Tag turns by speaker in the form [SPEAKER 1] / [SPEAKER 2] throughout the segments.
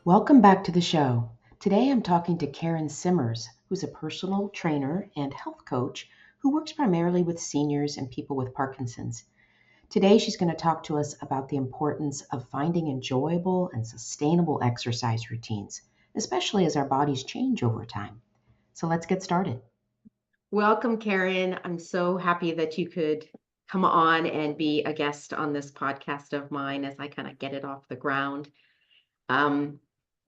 [SPEAKER 1] Welcome back to the show. Today I'm talking to Karen Simmers, who's a personal trainer and health coach who works primarily with seniors and people with Parkinson's. Today she's going to talk to us about the importance of finding enjoyable and sustainable exercise routines, especially as our bodies change over time. So let's get started.
[SPEAKER 2] Welcome, Karen. I'm so happy that you could come on and be a guest on this podcast of mine as I kind of get it off the ground. Um,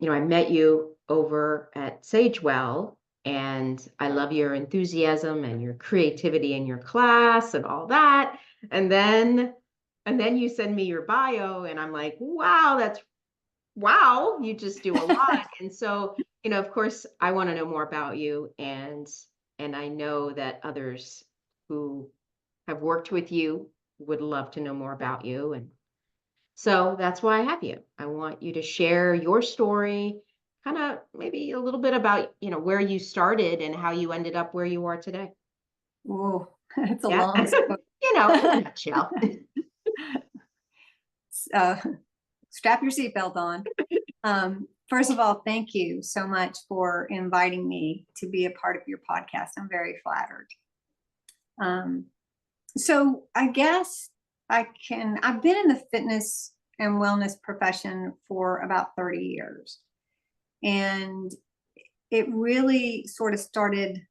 [SPEAKER 2] I met you over at Sagewell, and I love your enthusiasm and your creativity in your class and all that. And then you send me your bio, and I'm like, wow, you just do a lot. And so, of course, I want to know more about you, and I know that others who have worked with you would love to know more about you. And so that's why I have you. I want you to share your story, kind of maybe a little bit about, where you started and how you ended up where you are today.
[SPEAKER 3] Oh, it's a
[SPEAKER 2] Yeah.
[SPEAKER 3] long story.
[SPEAKER 2] In a nutshell.
[SPEAKER 3] Strap your seatbelt on. First of all, thank you so much for inviting me to be a part of your podcast. I'm very flattered. So I guess I've been in the fitness and wellness profession for about 30 years. And it really sort of started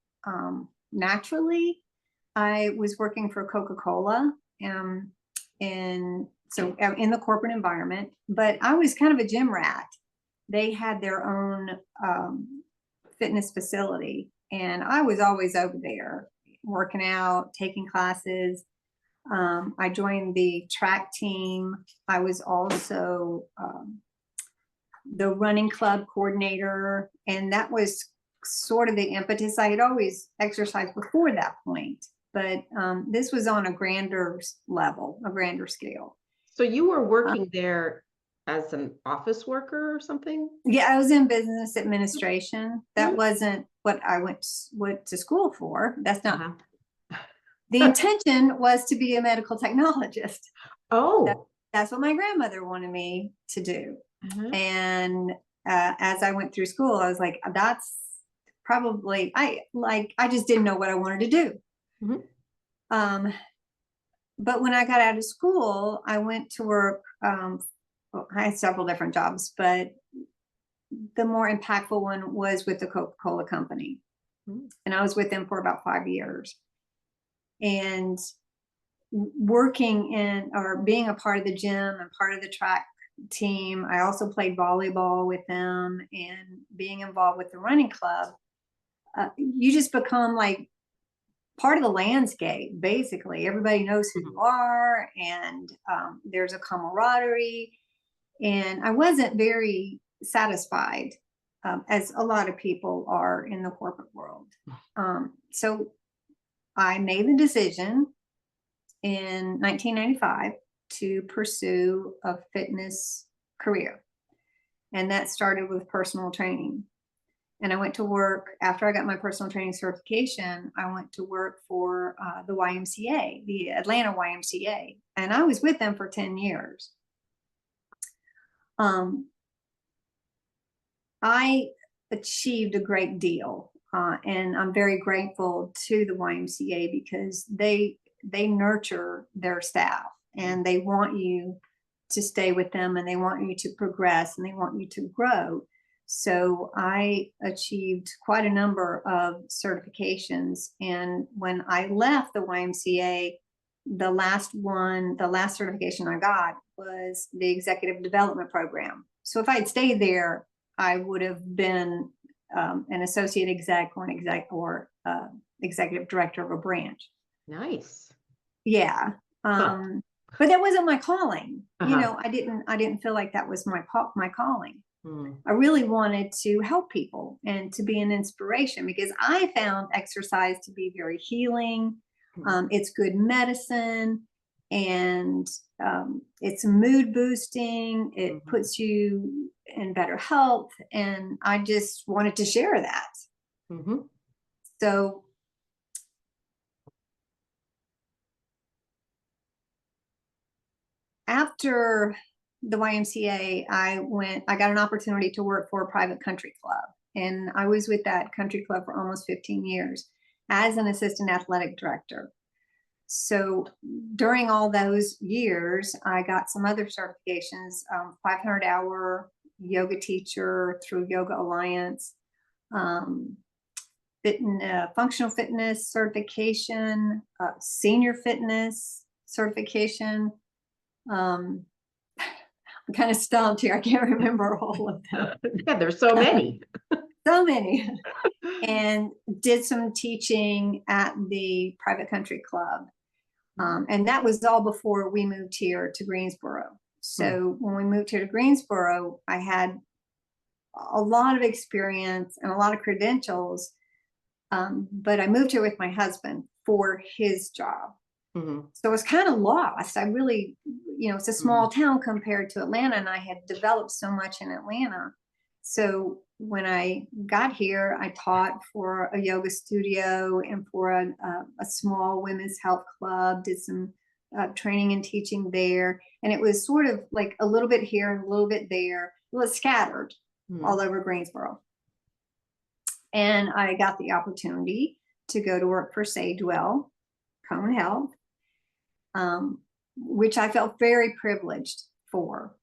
[SPEAKER 3] naturally. I was working for Coca-Cola in the corporate environment, but I was kind of a gym rat. They had their own fitness facility, and I was always over there working out, taking classes. I joined the track team. I was also the running club coordinator, and that was sort of the impetus. I had always exercised before that point, but this was on a grander level, a grander scale.
[SPEAKER 2] So you were working there as an office worker or something?
[SPEAKER 3] Yeah, I was in business administration. That wasn't what I went to school for. That's not. The intention was to be a medical technologist.
[SPEAKER 2] Oh.
[SPEAKER 3] That's what my grandmother wanted me to do. And as I went through school, I was like, that's probably, I just didn't know what I wanted to do. But when I got out of school, I went to work. I had several different jobs, but the more impactful one was with the Coca-Cola company. And I was with them for about 5 years. And working in or being a part of the gym and part of the track team, I also played volleyball with them, and being involved with the running club, you just become like part of the landscape. Basically, everybody knows who you are, and there's a camaraderie. And I wasn't very satisfied, as a lot of people are in the corporate world. So I made the decision in 1995 to pursue a fitness career. And that started with personal training. And I went to work after I got my personal training certification. I went to work for the YMCA, the Atlanta YMCA. And I was with them for 10 years. I achieved a great deal. And I'm very grateful to the YMCA because they nurture their staff, and they want you to stay with them, and they want you to progress, and they want you to grow. So I achieved quite a number of certifications. And when I left the YMCA, the last certification I got was the executive development program. So if I'd stayed there, I would have been an associate exec or executive director of a branch.
[SPEAKER 2] Nice.
[SPEAKER 3] Yeah. But that wasn't my calling. I didn't feel like that was my calling. I really wanted to help people and to be an inspiration, because I found exercise to be very healing. It's good medicine, and it's mood boosting. It puts you in better health, and I just wanted to share that. So after the YMCA, I got an opportunity to work for a private country club. And I was with that country club for almost 15 years as an assistant athletic director. So during all those years, I got some other certifications, 500-hour yoga teacher through Yoga Alliance, functional fitness certification, senior fitness certification. I'm kind of stumped here. I can't remember all of them.
[SPEAKER 2] Yeah, there's so many.
[SPEAKER 3] So many. And did some teaching at the private country club. And that was all before we moved here to Greensboro. So when we moved here to Greensboro, I had a lot of experience and a lot of credentials. But I moved here with my husband for his job. So I was kind of lost. I really, it's a small town compared to Atlanta, and I had developed so much in Atlanta. So when I got here, I taught for a yoga studio and for a small women's health club, did some training and teaching there. And it was sort of like a little bit here and a little bit there. It was scattered all over Greensboro. And I got the opportunity to go to work for Sagewell Cone Health, which I felt very privileged for.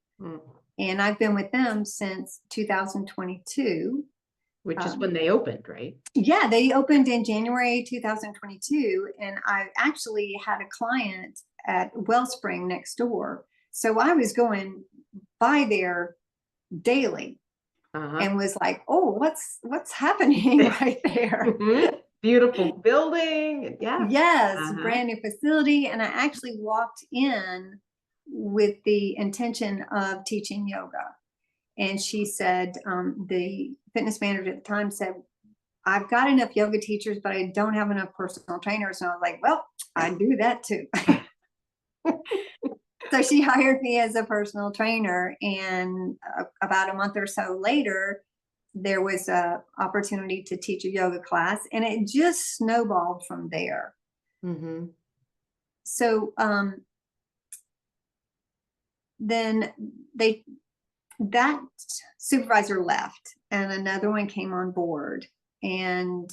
[SPEAKER 3] And I've been with them since 2022.
[SPEAKER 2] Which is when they opened, right?
[SPEAKER 3] Yeah, they opened in January 2022. And I actually had a client at Wellspring next door. So I was going by there daily and was like, oh, what's happening right there?
[SPEAKER 2] Beautiful building. Yeah.
[SPEAKER 3] Yes, brand new facility. And I actually walked in with the intention of teaching yoga. And she said, the fitness manager at the time said, I've got enough yoga teachers, but I don't have enough personal trainers. And I was like, well, I do that too. So she hired me as a personal trainer. And about a month or so later, there was an opportunity to teach a yoga class, and it just snowballed from there. So then that supervisor left and another one came on board, and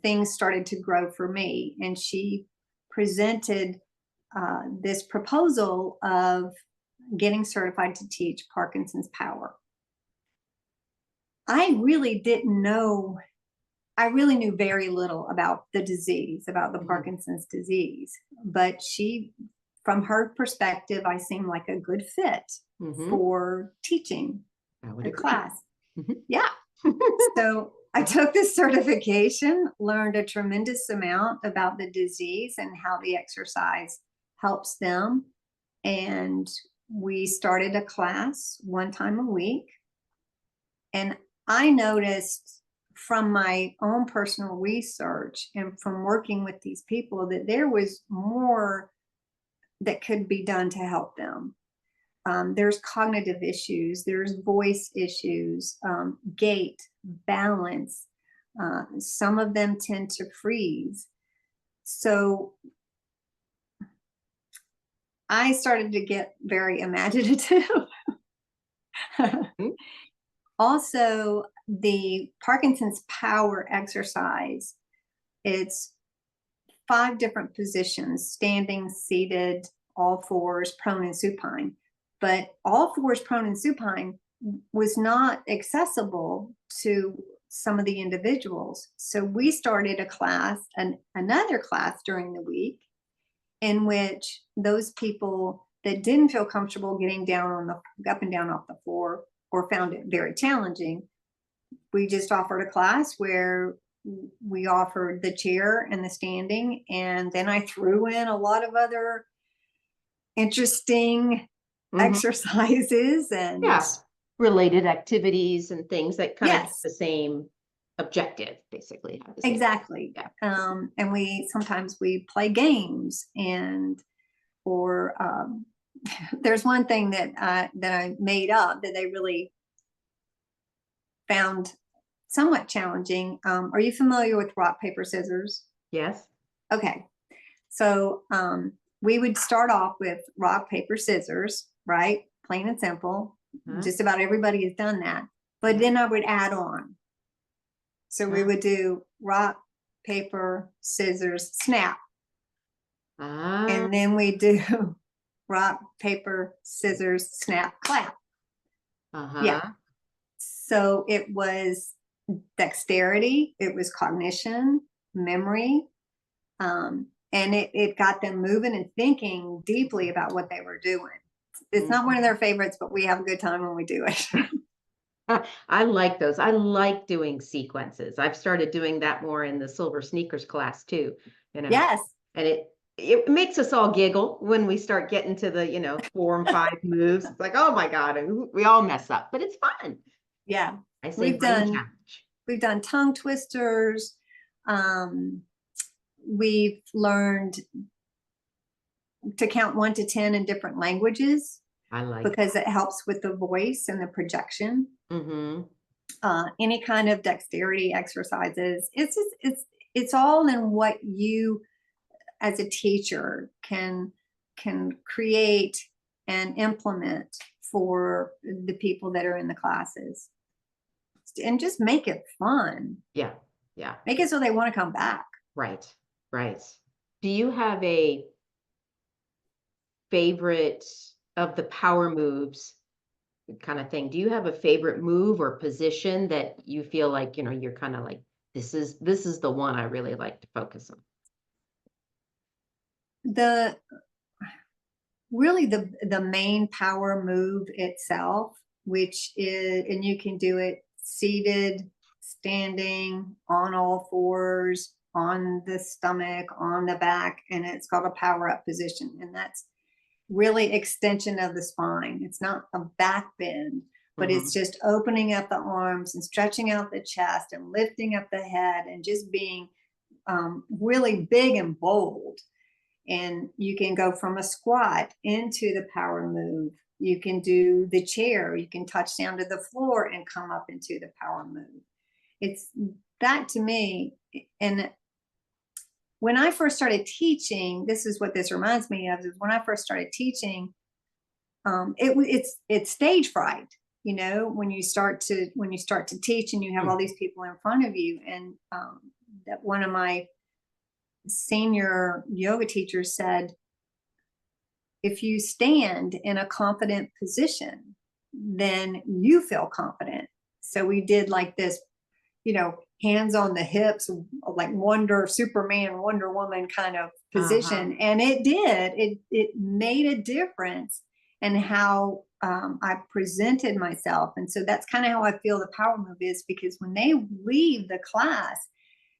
[SPEAKER 3] things started to grow for me. And she presented this proposal of getting certified to teach Parkinson's power. I really didn't know. I really knew very little about the disease, about the Parkinson's disease, but from her perspective, I seemed like a good fit for teaching the class. Yeah. So I took this certification, learned a tremendous amount about the disease and how the exercise helps them. And we started a class one time a week. And I noticed from my own personal research and from working with these people that there was more that could be done to help them. There's cognitive issues, there's voice issues, gait, balance. Some of them tend to freeze. So I started to get very imaginative. Also, the Parkinson's power exercise, it's 5 different positions: standing, seated, all fours, prone, and supine. But all fours, prone, and supine was not accessible to some of the individuals. So we started a class, another class during the week, in which those people that didn't feel comfortable getting down up and down off the floor or found it very challenging, we just offered a class where we offered the chair and the standing, and then I threw in a lot of other interesting exercises and
[SPEAKER 2] related activities and things that kind of have the same objective, basically.
[SPEAKER 3] Exactly. And sometimes we play games, or there's one thing that I made up that they really found somewhat challenging. Are you familiar with rock, paper, scissors?
[SPEAKER 2] Yes.
[SPEAKER 3] Okay. So we would start off with rock, paper, scissors, right? plain and simple.
[SPEAKER 2] Uh-huh.
[SPEAKER 3] Just about everybody has done that. But then I would add on. So we would do rock, paper, scissors, snap.
[SPEAKER 2] Ah,
[SPEAKER 3] And then we do rock, paper, scissors, snap, clap. Yeah.
[SPEAKER 2] uh-huh.
[SPEAKER 3] So it was dexterity, it was cognition, memory, and it got them moving and thinking deeply about what they were doing. It's not one of their favorites, but we have a good time when we do it.
[SPEAKER 2] I like those. I like doing sequences. I've started doing that more in the silver sneakers class too, you know.
[SPEAKER 3] Yes.
[SPEAKER 2] And it makes us all giggle when we start getting to the, 4 and 5 moves. It's like, oh my God, and we all mess up, but it's fun.
[SPEAKER 3] Yeah.
[SPEAKER 2] I say
[SPEAKER 3] We've done tongue twisters. We've learned to count 1 to 10 in different languages.
[SPEAKER 2] I like
[SPEAKER 3] because it helps with the voice and the projection.
[SPEAKER 2] Mm-hmm.
[SPEAKER 3] Any kind of dexterity exercises. It's all in what you as a teacher can create and implement for the people that are in the classes, and just make it fun.
[SPEAKER 2] Yeah. Yeah.
[SPEAKER 3] Make it so they want to come back.
[SPEAKER 2] Right. Right. Do you have a favorite of the power moves kind of thing? Do you have a favorite move or position that you feel like, you're kind of like, this is the one I really like to focus on?
[SPEAKER 3] The main power move itself, which is, and you can do it seated, standing, on all fours, on the stomach, on the back, and it's called a power up position. And that's really extension of the spine. It's not a back bend, but it's just opening up the arms and stretching out the chest and lifting up the head and just being really big and bold. And you can go from a squat into the power move. You can do the chair. You can touch down to the floor and come up into the power move. It's that to me. And when I first started teaching, this is what this reminds me of, is when I first started teaching, it's stage fright, when you start to teach and you have all these people in front of you. And that one of my senior yoga teachers said, if you stand in a confident position, then you feel confident. So we did like this, hands on the hips, like Superman, Wonder Woman kind of position. And it made a difference in how I presented myself. And so that's kind of how I feel the power move is, because when they leave the class,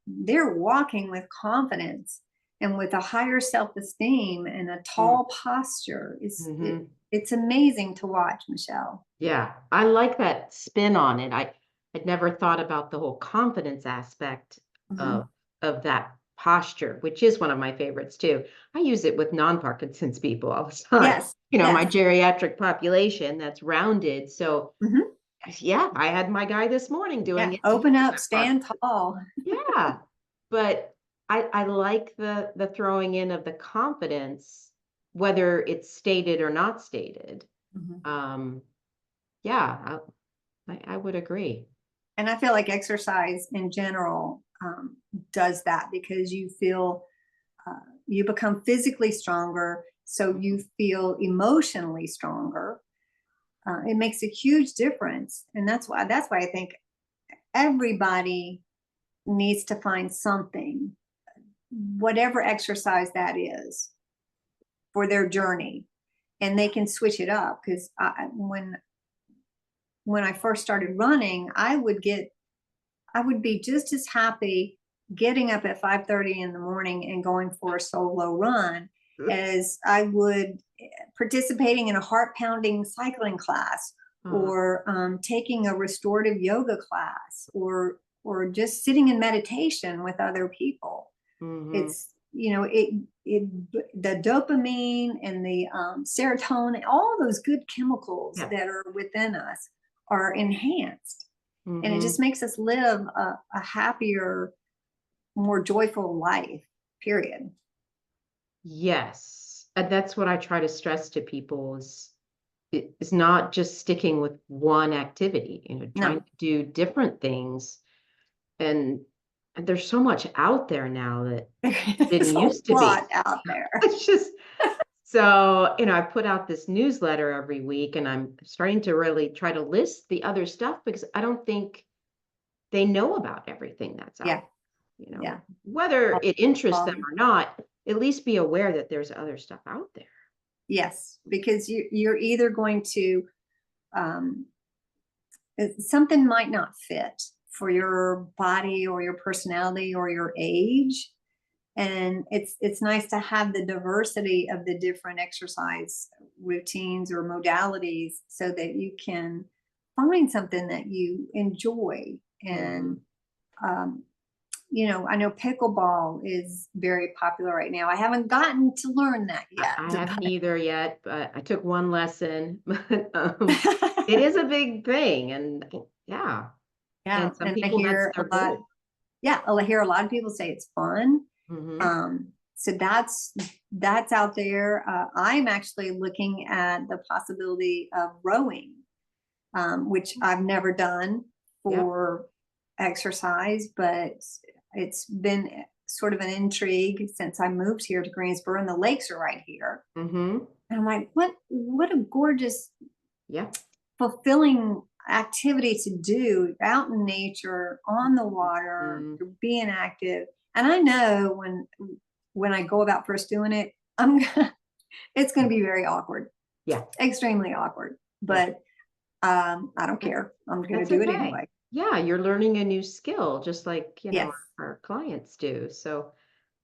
[SPEAKER 3] they're walking with confidence and with a higher self-esteem and a tall posture. It's amazing to watch, Michelle.
[SPEAKER 2] Yeah, I like that spin on it. I'd never thought about the whole confidence aspect of that posture, which is one of my favorites too. I use it with non-Parkinson's people all the time.
[SPEAKER 3] Yes.
[SPEAKER 2] My geriatric population that's rounded. So yeah, I had my guy this morning doing it.
[SPEAKER 3] Open up, stand tall.
[SPEAKER 2] Yeah, but I like the throwing in of the confidence, whether it's stated or not stated. Yeah, I would agree.
[SPEAKER 3] And I feel like exercise in general does that, because you feel you become physically stronger, so you feel emotionally stronger. It makes a huge difference, and that's why I think everybody needs to find something, whatever exercise that is, for their journey, and they can switch it up. Because when I first started running, I would be just as happy getting up at 5:30 in the morning and going for a solo run as I would participating in a heart-pounding cycling class, or taking a restorative yoga class, or just sitting in meditation with other people. It's the dopamine and the serotonin, all those good chemicals that are within us are enhanced, and it just makes us live a happier, more joyful life, period.
[SPEAKER 2] Yes. And that's what I try to stress to people is is not just sticking with one activity, trying
[SPEAKER 3] No,
[SPEAKER 2] to do different things. And there's so much out there now that
[SPEAKER 3] there's
[SPEAKER 2] didn't
[SPEAKER 3] a
[SPEAKER 2] used to be.
[SPEAKER 3] lot out there.
[SPEAKER 2] It's just so, I put out this newsletter every week, and I'm starting to really try to list the other stuff because I don't think they know about everything that's out
[SPEAKER 3] Yeah,
[SPEAKER 2] there,
[SPEAKER 3] yeah.
[SPEAKER 2] whether it interests them
[SPEAKER 3] Um,
[SPEAKER 2] or not, at least be aware that there's other stuff out there.
[SPEAKER 3] yes, because you're either going to something might not fit for your body or your personality or your age, and it's nice to have the diversity of the different exercise routines or modalities so that you can find something that you enjoy. And um, I know pickleball is very popular right now. I haven't gotten to learn that yet.
[SPEAKER 2] I haven't either yet, but I took one lesson. But it is a big thing, and yeah,
[SPEAKER 3] Yeah,
[SPEAKER 2] and some
[SPEAKER 3] and I
[SPEAKER 2] people that's
[SPEAKER 3] hear
[SPEAKER 2] their
[SPEAKER 3] a lot.
[SPEAKER 2] goal.
[SPEAKER 3] Yeah, I hear a lot of people say it's fun.
[SPEAKER 2] Hmm.
[SPEAKER 3] So that's out there. I'm actually looking at the possibility of rowing, which I've never done
[SPEAKER 2] Yep.
[SPEAKER 3] for exercise, but it's been sort of an intrigue since I moved here to Greensboro, and the lakes are right here.
[SPEAKER 2] Hmm.
[SPEAKER 3] And I'm like, what a gorgeous,
[SPEAKER 2] Yeah.
[SPEAKER 3] fulfilling activity to do out in nature, on the water,
[SPEAKER 2] Mm.
[SPEAKER 3] you're being active. And I know when I go about first doing it, I'm gonna, it's going to be very awkward,
[SPEAKER 2] Yeah.
[SPEAKER 3] extremely awkward.
[SPEAKER 2] Yeah.
[SPEAKER 3] But I don't care. I'm going to
[SPEAKER 2] That's
[SPEAKER 3] do it
[SPEAKER 2] okay.
[SPEAKER 3] anyway.
[SPEAKER 2] Yeah, you're learning a new skill, just like,
[SPEAKER 3] Yes,
[SPEAKER 2] our clients do. So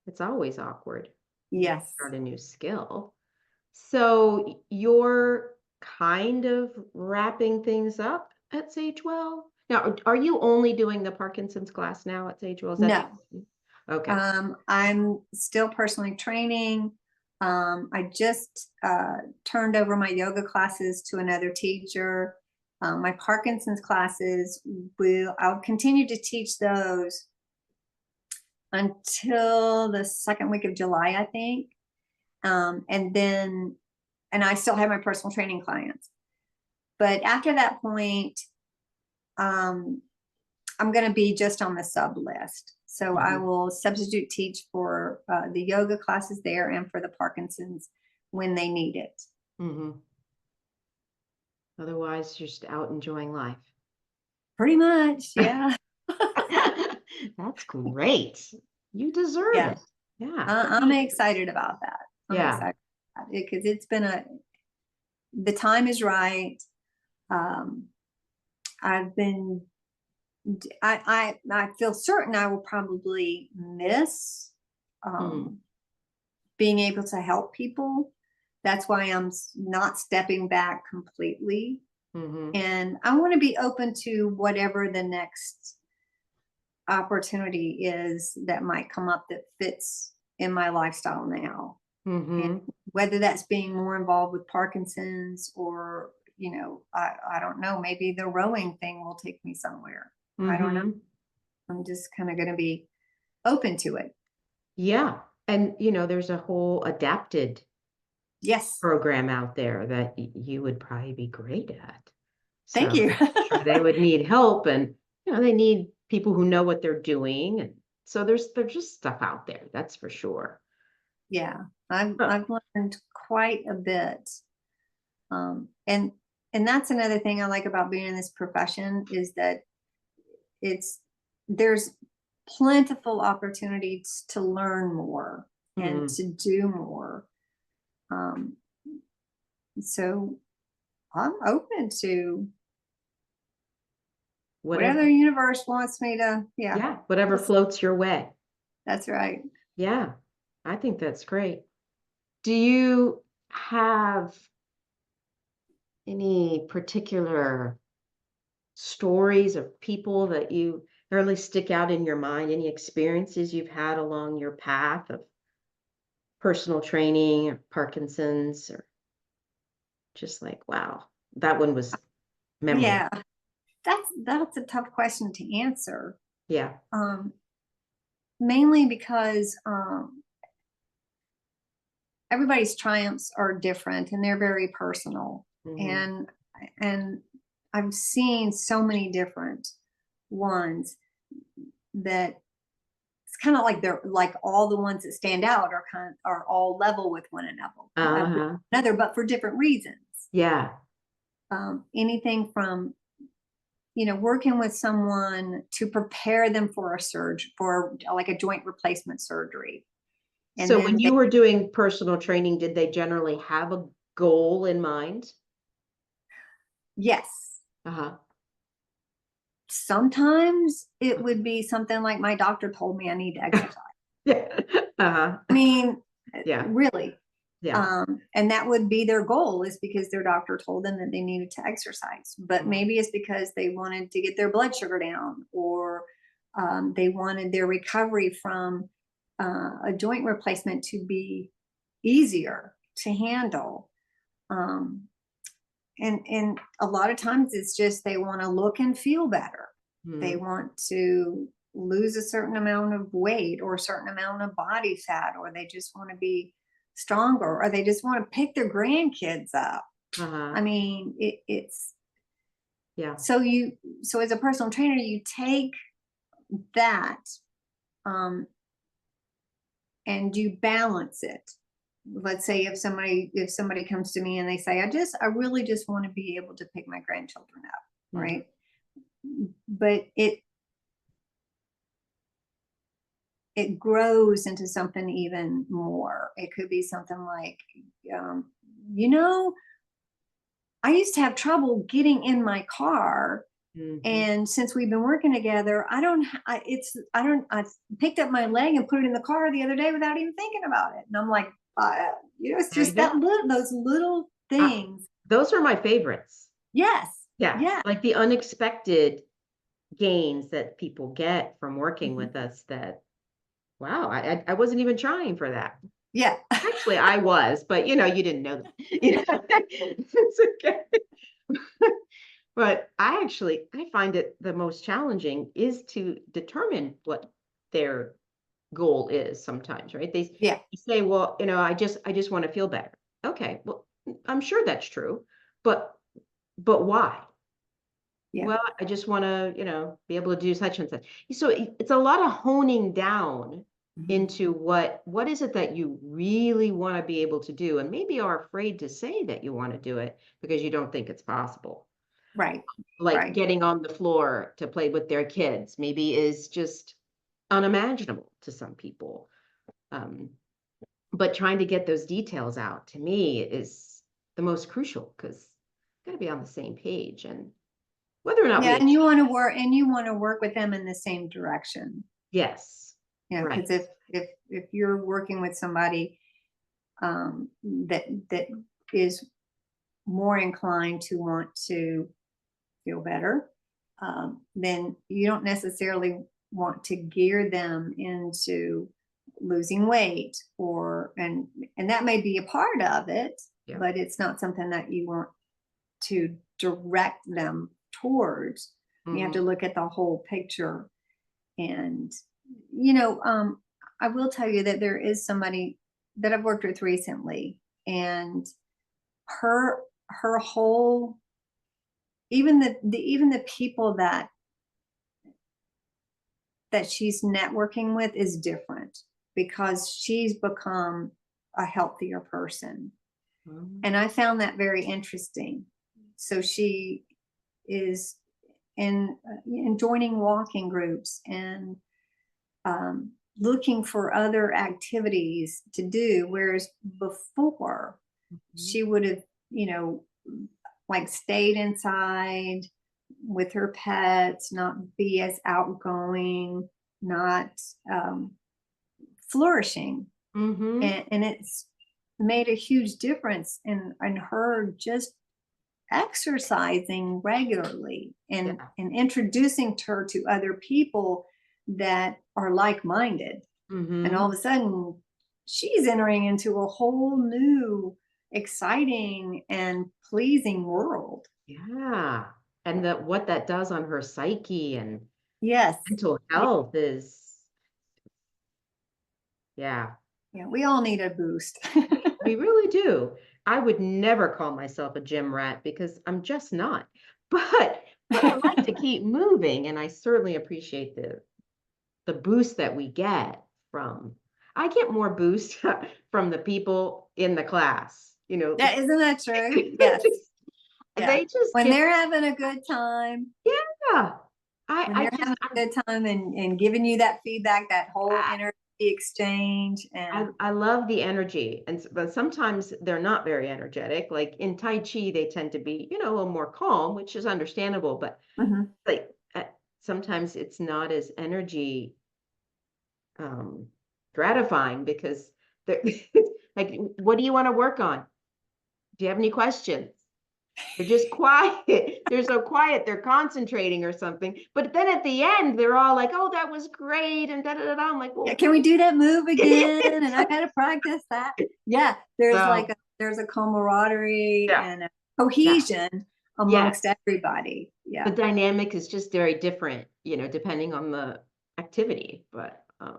[SPEAKER 2] it's always awkward when you
[SPEAKER 3] yes.
[SPEAKER 2] start a new skill. So you're kind of wrapping things up at Sagewell. Now, are you only doing the Parkinson's class now at Sagewell? Is that
[SPEAKER 3] No,
[SPEAKER 2] okay?
[SPEAKER 3] I'm still personally training. I just turned over my yoga classes to another teacher. My Parkinson's classes I'll continue to teach those until the second week of July, I think. And I still have my personal training clients. But after that point, um, I'm going to be just on the sub list. So I
[SPEAKER 2] Mhm.
[SPEAKER 3] will substitute teach for the yoga classes there and for the Parkinson's when they need it.
[SPEAKER 2] Mhm. Otherwise, you're just out enjoying life.
[SPEAKER 3] Pretty much, yeah.
[SPEAKER 2] That's great. You deserve
[SPEAKER 3] Yeah,
[SPEAKER 2] it. Yeah.
[SPEAKER 3] I'm excited about that. I'm
[SPEAKER 2] Yeah.
[SPEAKER 3] excited because it's been the time is right. Um, I've been, I feel certain I will probably miss
[SPEAKER 2] Mm.
[SPEAKER 3] being able to help people. That's why I'm not stepping back completely.
[SPEAKER 2] Mhm.
[SPEAKER 3] And I want to be open to whatever the next opportunity is that might come up that fits in my lifestyle now. And
[SPEAKER 2] Mhm.
[SPEAKER 3] whether that's being more involved with Parkinson's or, I don't know, maybe the rowing thing will take me somewhere. I don't know.
[SPEAKER 2] Mhm.
[SPEAKER 3] I'm just kind of going to be open to it.
[SPEAKER 2] Yeah. And there's a whole adapted
[SPEAKER 3] Yes.
[SPEAKER 2] program out there that you would probably be great at.
[SPEAKER 3] Thank
[SPEAKER 2] So
[SPEAKER 3] you.
[SPEAKER 2] sure they would need help, and they need people who know what they're doing. And so there's just stuff out there, that's for sure.
[SPEAKER 3] Yeah. I've
[SPEAKER 2] Huh.
[SPEAKER 3] I've learned quite a bit. And that's another thing I like about being in this profession is that there's plentiful opportunities to learn more and
[SPEAKER 2] Mm.
[SPEAKER 3] to do more. Um, so I'm open to whatever
[SPEAKER 2] Whatever,
[SPEAKER 3] the universe wants me to. Yeah,
[SPEAKER 2] yeah, whatever floats your way.
[SPEAKER 3] that's right.
[SPEAKER 2] Yeah, I think that's great. Do you have any particular stories of people that you really stick out in your mind? Any experiences you've had along your path of personal training or Parkinson's, or just like, wow, that one was memorable.
[SPEAKER 3] Yeah, that's a tough question to answer.
[SPEAKER 2] Yeah.
[SPEAKER 3] Um, Mainly because everybody's triumphs are different and they're very personal. and I've seen so many different ones that it's kind of like they're like all the ones that stand out are all level with one another, but for different reasons.
[SPEAKER 2] Yeah.
[SPEAKER 3] Anything from working with someone to prepare them for for like a joint replacement surgery. And
[SPEAKER 2] so when you were doing personal training, did they generally have a goal in mind?
[SPEAKER 3] Yes. Sometimes it would be something like my doctor told me I need to exercise.
[SPEAKER 2] Yeah.
[SPEAKER 3] I mean,
[SPEAKER 2] Yeah.
[SPEAKER 3] really.
[SPEAKER 2] Yeah.
[SPEAKER 3] And that would be their goal, is because their doctor told them that they needed to exercise. But maybe it's because they wanted to get their blood sugar down, or they wanted their recovery from a joint replacement to be easier to handle. And a lot of times it's just they want to look and feel better. They want to lose a certain amount of weight or a certain amount of body fat, or they just want to be stronger, or they just want to pick their grandkids up. I mean, it's
[SPEAKER 2] yeah.
[SPEAKER 3] So as a personal trainer, you take that and you balance it. Let's say if somebody comes to me and they say, I really just want to be able to pick my grandchildren up, right? But it grows into something even more. It could be something like, I used to have trouble getting in my car. And since we've been working together, I picked up my leg and put it in the car the other day without even thinking about it. And I'm like, it's just those little things.
[SPEAKER 2] Those are my favorites.
[SPEAKER 3] Yes.
[SPEAKER 2] Yeah.
[SPEAKER 3] Yeah.
[SPEAKER 2] Like the unexpected gains that people get from working with us that, wow, I wasn't even trying for that.
[SPEAKER 3] Yeah.
[SPEAKER 2] Actually, I was, but you didn't know that. It's okay. But I find it the most challenging is to determine what their goal is sometimes, right? They say, well, I just want to feel better. Okay, well, I'm sure that's true, but why?
[SPEAKER 3] Yeah.
[SPEAKER 2] Well, I just want to, be able to do such and such. So it's a lot of honing down into what is it that you really want to be able to do, and maybe are afraid to say that you want to do it because you don't think it's possible.
[SPEAKER 3] Right.
[SPEAKER 2] Like getting on the floor to play with their kids maybe is just unimaginable to some people. But trying to get those details out to me is the most crucial, because got to be on the same page, and whether or not
[SPEAKER 3] and you want to work with them in the same direction.
[SPEAKER 2] Yes.
[SPEAKER 3] Because if you're working with somebody that is more inclined to want to feel better, then you don't necessarily want to gear them into losing weight, and that may be a part of it, but it's not something that you want to direct them towards. You have to look at the whole picture. And I will tell you that there is somebody that I've worked with recently, and her whole, even the people that she's networking with is different, because she's become a healthier person. And I found that very interesting. So she is in joining walking groups and looking for other activities to do, whereas before she would have like stayed inside with her pets, not be as outgoing, not flourishing. And it's made a huge difference in her just exercising regularly and introducing her to other people that are like-minded. And all of a sudden she's entering into a whole new exciting and pleasing world.
[SPEAKER 2] Yeah. And what that does on her psyche and
[SPEAKER 3] Yes,
[SPEAKER 2] mental health is,
[SPEAKER 3] we all need a boost.
[SPEAKER 2] we really do. I would never call myself a gym rat because I'm just not. But I like to keep moving, and I certainly appreciate the boost that we get from. I get more boost from the people in the class,
[SPEAKER 3] Yeah, isn't that true? Yes. Yeah.
[SPEAKER 2] They just
[SPEAKER 3] When
[SPEAKER 2] give,
[SPEAKER 3] they're having a good time,
[SPEAKER 2] yeah.
[SPEAKER 3] when
[SPEAKER 2] I
[SPEAKER 3] they're
[SPEAKER 2] just
[SPEAKER 3] having a good time and giving you that feedback, that whole
[SPEAKER 2] I,
[SPEAKER 3] energy exchange, and
[SPEAKER 2] I love the energy, but sometimes they're not very energetic. Like in Tai Chi, they tend to be, a little more calm, which is understandable. But
[SPEAKER 3] Mhm.
[SPEAKER 2] like sometimes it's not as energy um, gratifying because they're like, what do you want to work on? Do you have any questions? They're just quiet. They're so quiet. They're concentrating or something. But then at the end, they're all like, "Oh, that was great," and da da da. Da. I'm like,
[SPEAKER 3] yeah,
[SPEAKER 2] "Well,
[SPEAKER 3] can we do that move again? And I got to practice that. Yeah, there's
[SPEAKER 2] so
[SPEAKER 3] there's a camaraderie
[SPEAKER 2] yeah,
[SPEAKER 3] and a
[SPEAKER 2] yeah,
[SPEAKER 3] cohesion
[SPEAKER 2] yes."
[SPEAKER 3] amongst everybody.
[SPEAKER 2] The
[SPEAKER 3] Yeah.
[SPEAKER 2] dynamic is just very different, depending on the activity.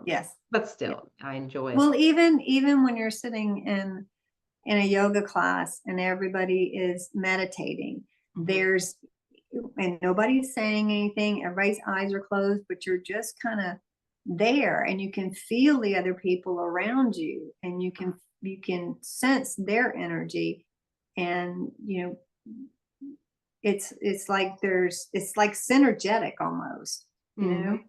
[SPEAKER 3] Yes.
[SPEAKER 2] But
[SPEAKER 3] Yeah.
[SPEAKER 2] still, I enjoy it.
[SPEAKER 3] Well, even when you're sitting in a yoga class and everybody is meditating,
[SPEAKER 2] Mhm.
[SPEAKER 3] there's and nobody's saying anything, everybody's eyes are closed, but you're just kind of there and you can feel the other people around you and you can sense their energy, and it's like it's like synergetic almost, you know.
[SPEAKER 2] Mhm.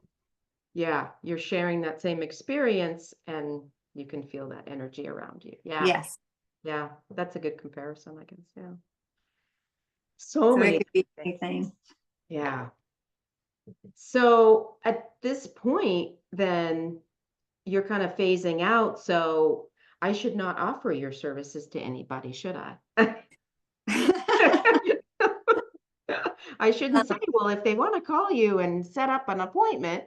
[SPEAKER 2] Yeah, you're sharing that same experience, and you can feel that energy around you. Yeah,
[SPEAKER 3] Yes.
[SPEAKER 2] yeah, that's a good comparison, I guess. Yeah. So
[SPEAKER 3] So it
[SPEAKER 2] many
[SPEAKER 3] could be
[SPEAKER 2] different things.
[SPEAKER 3] anything.
[SPEAKER 2] Yeah. So at this point, then you're kind of phasing out. So I should not offer your services to anybody, should I? I shouldn't say, well, if they want to call you and set up an appointment.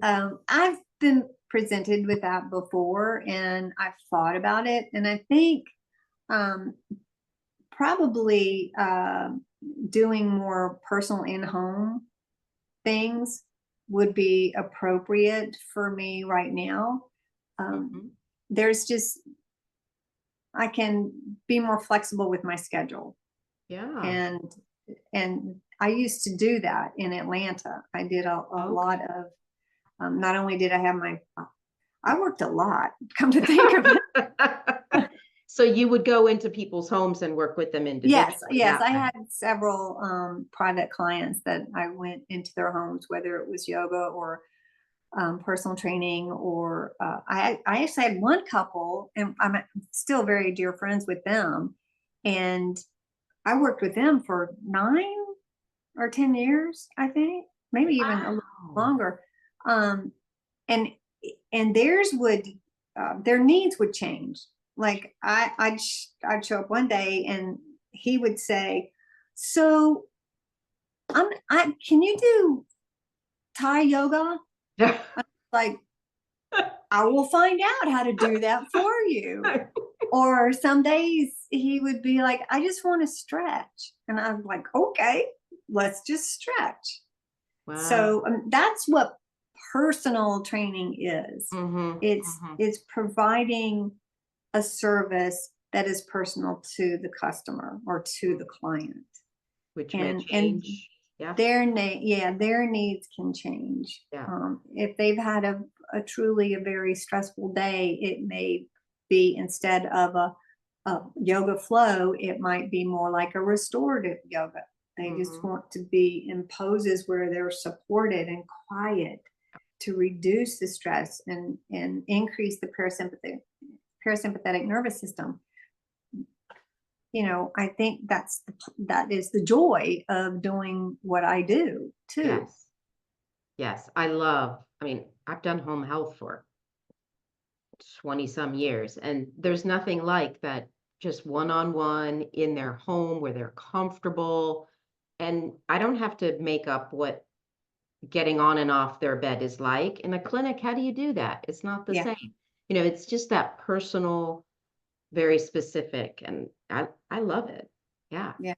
[SPEAKER 3] I've been presented with that before and I've thought about it, and I think um, probably doing more personal in-home things would be appropriate for me right now.
[SPEAKER 2] Mhm.
[SPEAKER 3] There's just I can be more flexible with my schedule,
[SPEAKER 2] Yeah.
[SPEAKER 3] and I used to do that in Atlanta. I did a lot
[SPEAKER 2] Okay.
[SPEAKER 3] of not only did I have I worked a lot, come to think of it.
[SPEAKER 2] So you would go into people's homes and work with them
[SPEAKER 3] Yes,
[SPEAKER 2] individually
[SPEAKER 3] yes,
[SPEAKER 2] that
[SPEAKER 3] I
[SPEAKER 2] way.
[SPEAKER 3] had several private clients that I went into their homes, whether it was yoga or personal training, or I actually had one couple, and I'm still very dear friends with them, and I worked with them for 9 or 10 years, I think, maybe even a little
[SPEAKER 2] Wow.
[SPEAKER 3] longer. Um, and theirs would their needs would change. Like I'd show up one day and he would say, "So I can you do Thai yoga?" Like, "I will find out how to do that for you." Or some days he would be like, "I just want to stretch," and I'm like, "Okay, let's just stretch."
[SPEAKER 2] Wow.
[SPEAKER 3] So that's what personal training is.
[SPEAKER 2] Mhm.
[SPEAKER 3] It's
[SPEAKER 2] Mhm.
[SPEAKER 3] it's providing a service that is personal to the customer or to the client,
[SPEAKER 2] Which may
[SPEAKER 3] and
[SPEAKER 2] change. Yeah.
[SPEAKER 3] their needs can change.
[SPEAKER 2] Yeah.
[SPEAKER 3] If they've had a truly a very stressful day, it may be, instead of a yoga flow, it might be more like a restorative yoga. They just
[SPEAKER 2] Mhm.
[SPEAKER 3] want to be in poses where they're supported and quiet to reduce the stress and increase the parasympathetic nervous system. I think that is the joy of doing what I do too.
[SPEAKER 2] Yes. Yes. I mean, I've done home health for 20 some years, and there's nothing like that, just one-on-one in their home where they're comfortable. And I don't have to make up what getting on and off their bed is like. In a clinic, how do you do that? It's not the
[SPEAKER 3] Yeah,
[SPEAKER 2] same. It's just that personal, very specific, and I love it. Yeah.
[SPEAKER 3] yeah,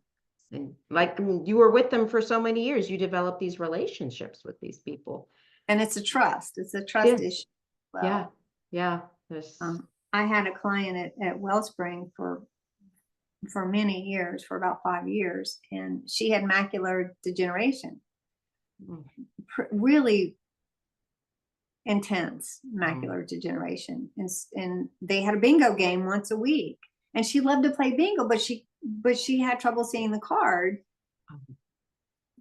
[SPEAKER 2] And like, I mean, you were with them for so many years, you develop these relationships with these people.
[SPEAKER 3] and it's a trust
[SPEAKER 2] Yes.
[SPEAKER 3] issue.
[SPEAKER 2] Yeah.
[SPEAKER 3] Well,
[SPEAKER 2] Yeah. There's
[SPEAKER 3] I had a client at Wellspring for for many years, for about 5 years, and she had macular degeneration,
[SPEAKER 2] Mm.
[SPEAKER 3] really intense macular degeneration, and they had a bingo game once a week, and she loved to play bingo, but she had trouble seeing the card.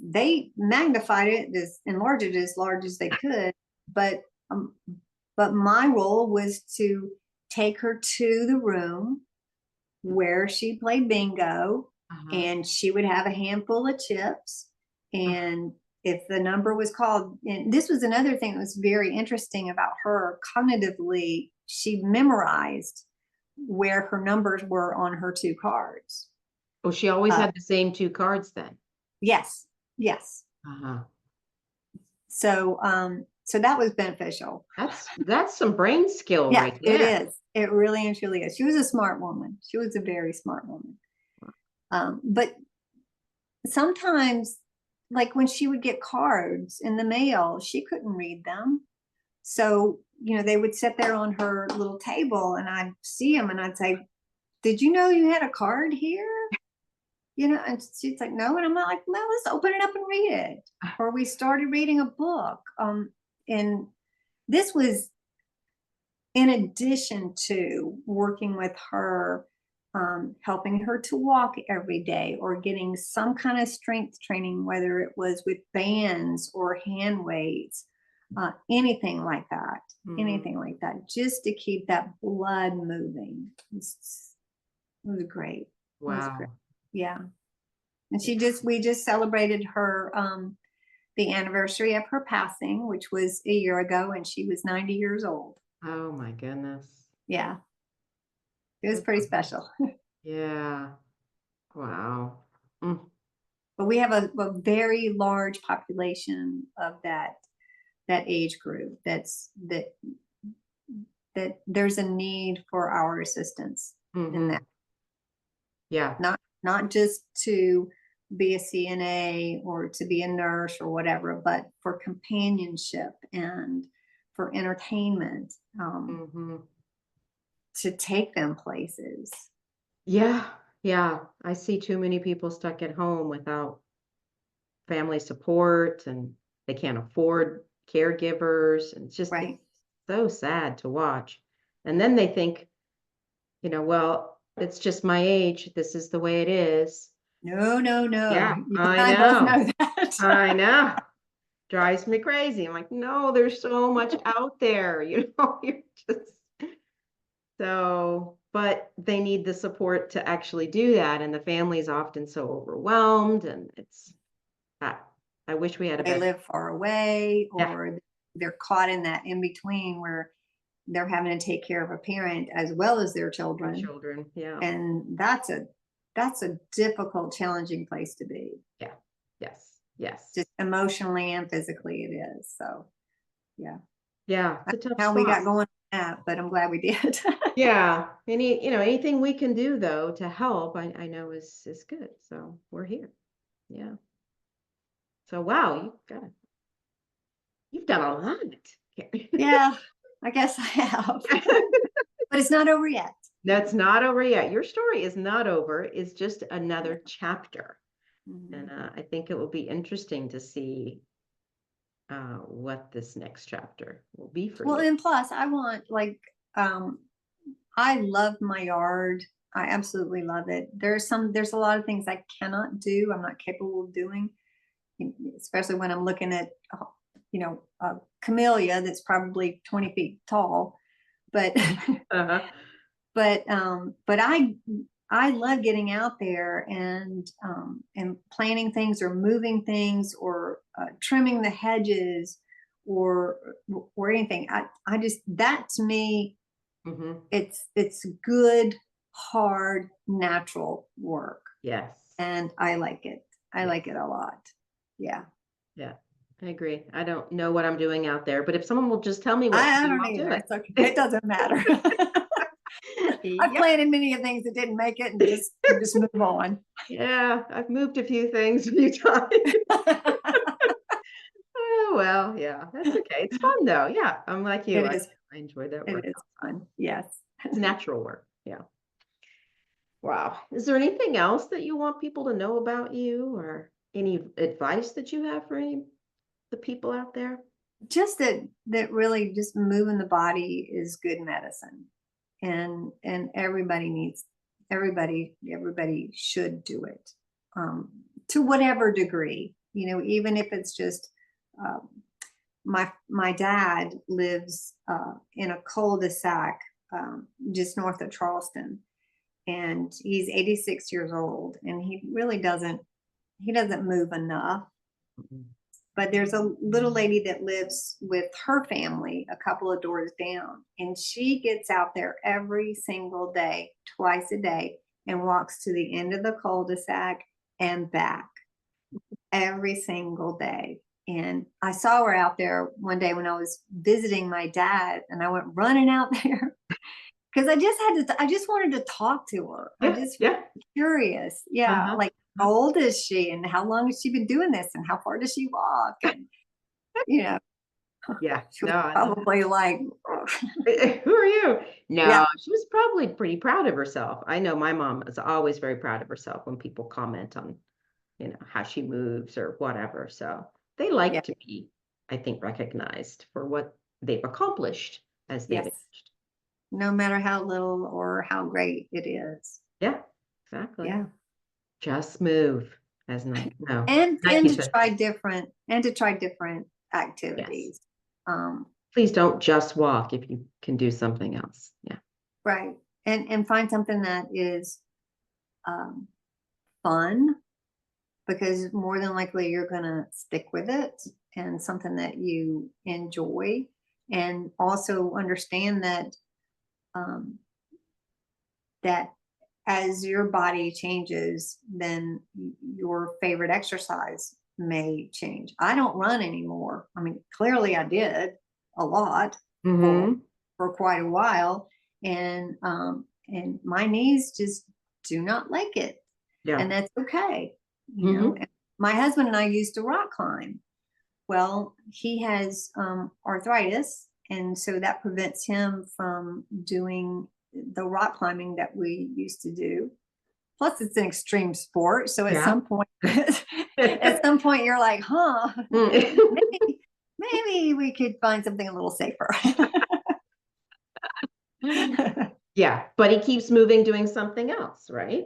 [SPEAKER 3] They magnified it, enlarged it as large as they could, but my role was to take her to the room where she played bingo, and she would have a handful of chips, and if the number was called, and this was another thing that was very interesting about her cognitively, she memorized where her numbers were on her 2 cards.
[SPEAKER 2] Oh, she always had the same 2 cards then?
[SPEAKER 3] Yes, yes. So that was beneficial.
[SPEAKER 2] That's some brain skill
[SPEAKER 3] Yeah,
[SPEAKER 2] right
[SPEAKER 3] it
[SPEAKER 2] there.
[SPEAKER 3] is. It really and truly is. She was a smart woman. She was a very smart woman. But sometimes, like when she would get cards in the mail, she couldn't read them. So, they would sit there on her little table, and I'd see them and I'd say, "Did you know you had a card here?" And she's like, "No." And I'm like, "No, let's open it up and read it." Or we started reading a book. And this was in addition to working with her, helping her to walk every day, or getting some kind of strength training, whether it was with bands or hand weights, anything like that, just to keep that blood moving. It was great. It was great.
[SPEAKER 2] Wow.
[SPEAKER 3] Yeah. And we just celebrated her, the anniversary of her passing, which was a year ago, and she was 90 years old.
[SPEAKER 2] Oh my goodness.
[SPEAKER 3] Yeah. It was pretty special.
[SPEAKER 2] Yeah. Wow. Mm.
[SPEAKER 3] But we have a very large population of that age group that there's a need for our assistance in that.
[SPEAKER 2] Yeah.
[SPEAKER 3] Not just to be a CNA or to be a nurse or whatever, but for companionship and for entertainment, to take them places.
[SPEAKER 2] Yeah. Yeah. I see too many people stuck at home without family support, and they can't afford caregivers. And it's just
[SPEAKER 3] Right.
[SPEAKER 2] it's so sad to watch. And then they think, well, it's just my age. This is the way it is.
[SPEAKER 3] No.
[SPEAKER 2] Yeah,
[SPEAKER 3] You and
[SPEAKER 2] I
[SPEAKER 3] I both
[SPEAKER 2] know.
[SPEAKER 3] know that.
[SPEAKER 2] I know. Drives me crazy. I'm like, no, there's so much out there, you're just but they need the support to actually do that. And the family is often so overwhelmed, and I wish we had a
[SPEAKER 3] They
[SPEAKER 2] better.
[SPEAKER 3] live far away,
[SPEAKER 2] Yeah.
[SPEAKER 3] or they're caught in that in between where they're having to take care of a parent as well as their children.
[SPEAKER 2] Yeah.
[SPEAKER 3] And that's a difficult, challenging place to be.
[SPEAKER 2] Yeah. Yes.
[SPEAKER 3] Just emotionally and physically it is. So yeah.
[SPEAKER 2] Yeah. It's a tough
[SPEAKER 3] How we got
[SPEAKER 2] spot.
[SPEAKER 3] going on that, but I'm glad we did.
[SPEAKER 2] Yeah. Anything we can do though to help, I know is good. So we're here. Yeah. So wow, you've done a lot.
[SPEAKER 3] Yeah, I guess I have. But it's not over yet.
[SPEAKER 2] That's not over yet. Your story is not over. It's just another chapter. And I think it will be interesting to see what this next chapter will be for
[SPEAKER 3] Well,
[SPEAKER 2] you.
[SPEAKER 3] and plus I want I love my yard. I absolutely love it. There's a lot of things I cannot do. I'm not capable of doing, especially when I'm looking at, a camellia that's probably 20 feet tall. But, but I love getting out there and planting things or moving things or trimming the hedges or anything. I just, that to me, it's good, hard, natural work.
[SPEAKER 2] Yes.
[SPEAKER 3] And I like it. I like it a lot. Yeah.
[SPEAKER 2] Yeah, I agree. I don't know what I'm doing out there, but if someone will just tell me what
[SPEAKER 3] I
[SPEAKER 2] to do,
[SPEAKER 3] don't
[SPEAKER 2] I'll do
[SPEAKER 3] either.
[SPEAKER 2] it.
[SPEAKER 3] It's okay. It doesn't matter. I've planted many of things that didn't make it and just move on.
[SPEAKER 2] Yeah, I've moved a few things a few times. Oh, well, yeah, that's okay. It's fun though. Yeah, I'm like you.
[SPEAKER 3] It is.
[SPEAKER 2] I enjoyed that
[SPEAKER 3] It
[SPEAKER 2] work.
[SPEAKER 3] is fun. Yes.
[SPEAKER 2] It's natural work. Yeah. Wow. Is there anything else that you want people to know about you, or any advice that you have for the people out there?
[SPEAKER 3] Just that really just moving the body is good medicine, and everybody should do it, to whatever degree, even if it's just, um, my dad lives in a cul-de-sac, just north of Charleston, and he's 86 years old, and he doesn't move enough.
[SPEAKER 2] Mhm.
[SPEAKER 3] But there's a little lady that lives with her family a couple of doors down, and she gets out there every single day, twice a day, and walks to the end of the cul-de-sac and back every single day. And I saw her out there one day when I was visiting my dad, and I went running out there because I just wanted to talk to her. I
[SPEAKER 2] Yeah,
[SPEAKER 3] just
[SPEAKER 2] yeah.
[SPEAKER 3] curious. Yeah,
[SPEAKER 2] Uh-huh.
[SPEAKER 3] like, how old is she, and how long has she been doing this, and how far does she walk? And you know,
[SPEAKER 2] Yeah.
[SPEAKER 3] she was
[SPEAKER 2] No, I know.
[SPEAKER 3] probably like,
[SPEAKER 2] Who are you?
[SPEAKER 3] yeah,
[SPEAKER 2] No, she was probably pretty proud of herself. I know my mom is always very proud of herself when people comment on, how she moves or whatever. So they
[SPEAKER 3] yeah,
[SPEAKER 2] like to be, I think, recognized for what they've accomplished as they've
[SPEAKER 3] yes.
[SPEAKER 2] aged.
[SPEAKER 3] No matter how little or how great it is.
[SPEAKER 2] Yeah, exactly.
[SPEAKER 3] Yeah.
[SPEAKER 2] Just move, as no,
[SPEAKER 3] And
[SPEAKER 2] Nike
[SPEAKER 3] to
[SPEAKER 2] said.
[SPEAKER 3] try different
[SPEAKER 2] Yes.
[SPEAKER 3] activities. Um,
[SPEAKER 2] Please don't just walk if you can do something else. Yeah.
[SPEAKER 3] right. And find something that is um fun, because more than likely you're gonna stick with it, and something that you enjoy. And also understand um that as your body changes, then your favorite exercise may change. I don't run anymore. I mean, clearly I did a lot for
[SPEAKER 2] Hmm.
[SPEAKER 3] for quite a while, and my knees just do not like it,
[SPEAKER 2] Yeah.
[SPEAKER 3] and that's okay.
[SPEAKER 2] Hmm.
[SPEAKER 3] And my husband and I used to rock climb. Well, he has arthritis, and so that prevents him from doing the rock climbing that we used to do. Plus, it's an extreme sport, so at
[SPEAKER 2] Yeah.
[SPEAKER 3] some point, at some point, you're like, "Huh,
[SPEAKER 2] Mm.
[SPEAKER 3] maybe we could find something a little safer."
[SPEAKER 2] Yeah, but he keeps moving, doing something else, right?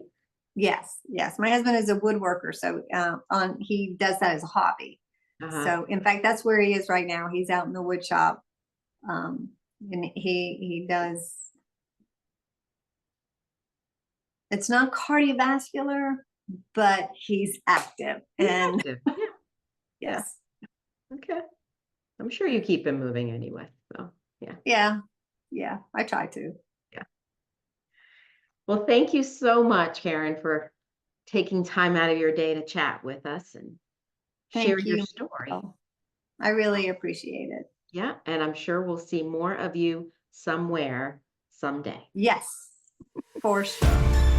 [SPEAKER 3] Yes, yes. My husband is a woodworker, so on he does that as a hobby.
[SPEAKER 2] Uh-huh.
[SPEAKER 3] So, in fact, that's where he is right now. He's out in the wood shop, um, and he does. It's not cardiovascular, but he's active.
[SPEAKER 2] He's
[SPEAKER 3] And
[SPEAKER 2] active. Yeah. Yeah.
[SPEAKER 3] yes,
[SPEAKER 2] Okay. I'm sure you keep him moving anyway. So yeah.
[SPEAKER 3] yeah, yeah, I try to.
[SPEAKER 2] Yeah. Well, thank you so much, Karen, for taking time out of your day to chat with us and share
[SPEAKER 3] Thank
[SPEAKER 2] your
[SPEAKER 3] you,
[SPEAKER 2] story.
[SPEAKER 3] Michelle. I really appreciate it.
[SPEAKER 2] Yeah. And I'm sure we'll see more of you somewhere someday.
[SPEAKER 3] Yes, for sure.